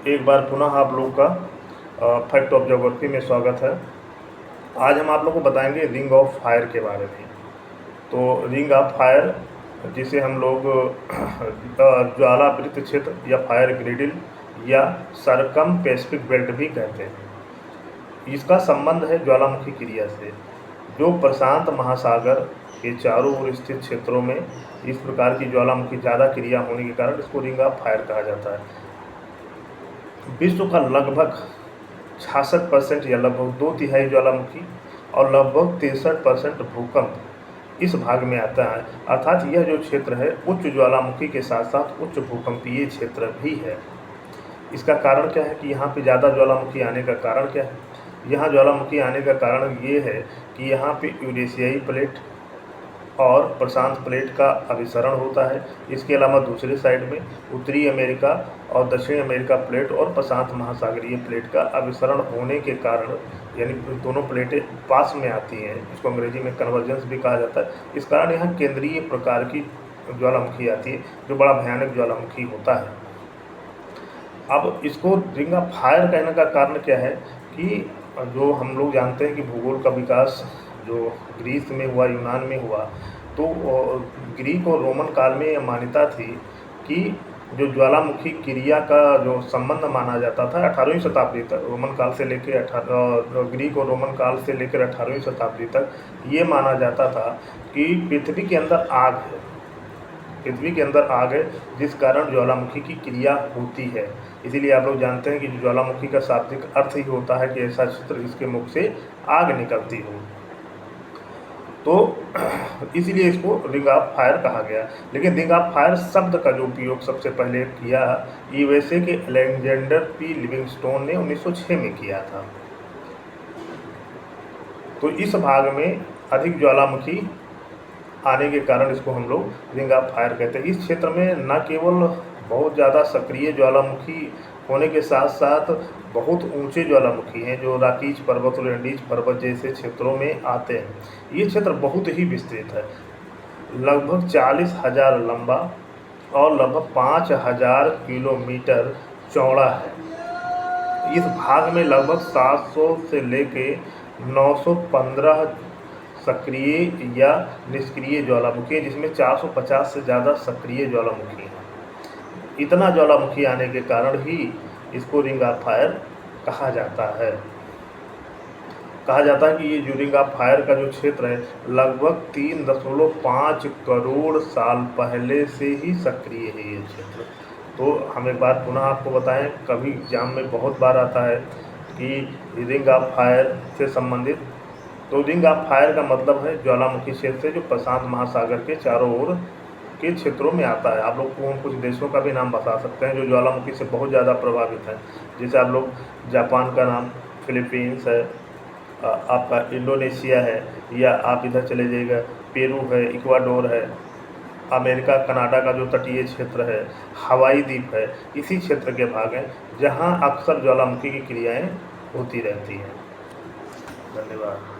एक बार पुनः आप लोग का फैक्ट ऑफ ज्योग्राफी में स्वागत है। आज हम आप लोग को बताएंगे रिंग ऑफ फायर के बारे में। तो रिंग ऑफ फायर, जिसे हम लोग ज्वालावृत्त क्षेत्र या फायर ग्रिडिल या सरकम पैसिफिक बेल्ट भी कहते हैं। इसका संबंध है ज्वालामुखी क्रिया से, जो प्रशांत महासागर के चारों ओर स्थित क्षेत्रों में इस प्रकार की ज्वालामुखी ज़्यादा क्रिया होने के कारण इसको रिंग ऑफ फायर कहा जाता है। विश्व का लगभग 66% या लगभग 2/3 ज्वालामुखी और लगभग 63% भूकंप इस भाग में आता है। अर्थात यह जो क्षेत्र है उच्च ज्वालामुखी के साथ साथ उच्च भूकंपीय क्षेत्र भी है। इसका कारण क्या है कि यहाँ पे ज़्यादा ज्वालामुखी आने का कारण क्या है? यहाँ ज्वालामुखी आने का कारण ये है कि यहाँ पे यूरेशियाई प्लेट और प्रशांत प्लेट का अभिसरण होता है। इसके अलावा दूसरे साइड में उत्तरी अमेरिका और दक्षिण अमेरिका प्लेट और प्रशांत महासागरीय प्लेट का अभिसरण होने के कारण, यानी दोनों प्लेटें पास में आती हैं, इसको अंग्रेजी में कन्वर्जेंस भी कहा जाता है। इस कारण यहाँ केंद्रीय प्रकार की ज्वालामुखी आती है जो बड़ा भयानक ज्वालामुखी होता है। अब इसको रिंग ऑफ फायर कहने का कारण क्या है कि जो हम लोग जानते हैं कि भूगोल का विकास जो ग्रीस में हुआ, यूनान में हुआ, तो ग्रीक और रोमन काल में यह मान्यता थी कि जो ज्वालामुखी क्रिया का जो संबंध माना जाता था 18वीं शताब्दी तक, रोमन काल से लेकर ग्रीक और रोमन काल से लेकर 18वीं शताब्दी तक ये माना जाता था कि पृथ्वी के अंदर आग है, पृथ्वी के अंदर आग है, जिस कारण ज्वालामुखी की क्रिया होती है। इसीलिए आप लोग जानते हैं कि ज्वालामुखी का शाब्दिक अर्थ ही होता है कि ऐसा क्षेत्र जिसके मुख से आग निकलती हो। तो इसीलिए इसको रिंग ऑफ फायर कहा गया। लेकिन रिंग ऑफ फायर शब्द का जो उपयोग सबसे पहले किया यूएसए के अलेक्जेंडर पी लिविंगस्टोन ने 1906 में किया था। तो इस भाग में अधिक ज्वालामुखी आने के कारण इसको हम लोग रिंग ऑफ फायर कहते हैं। इस क्षेत्र में न केवल बहुत ज़्यादा सक्रिय ज्वालामुखी होने के साथ साथ बहुत ऊंचे ज्वालामुखी हैं जो राकीज पर्वत और एंडीज पर्वत जैसे क्षेत्रों में आते हैं। ये क्षेत्र बहुत ही विस्तृत है, लगभग 40,000 लंबा और लगभग 5,000 किलोमीटर चौड़ा है। इस भाग में लगभग 700 से लेके 915 सक्रिय या निष्क्रिय ज्वालामुखी है, जिसमें 450 से ज़्यादा सक्रिय ज्वालामुखी हैं। इतना ज्वालामुखी आने के कारण ही इसको रिंग ऑफ फायर कहा जाता है। कहा जाता है कि ये जो रिंग ऑफ फायर का जो क्षेत्र है लगभग 3.5 करोड़ साल पहले से ही सक्रिय है ये क्षेत्र। तो हम एक बार पुनः आपको बताएं, कभी एग्जाम में बहुत बार आता है कि रिंग ऑफ फायर से संबंधित, तो रिंग ऑफ फायर का मतलब है ज्वालामुखी क्षेत्र से जो प्रशांत महासागर के चारों ओर के क्षेत्रों में आता है। आप लोग को हम कुछ देशों का भी नाम बता सकते हैं जो ज्वालामुखी से बहुत ज़्यादा प्रभावित हैं। जैसे आप लोग जापान का नाम, फिलीपींस है, आपका इंडोनेशिया है, या आप इधर चले जाइएगा पेरू है, इक्वाडोर है, अमेरिका कनाडा का जो तटीय क्षेत्र है, हवाई द्वीप है, इसी क्षेत्र के भाग हैं जहाँ अक्सर ज्वालामुखी की क्रियाएँ होती रहती हैं। धन्यवाद।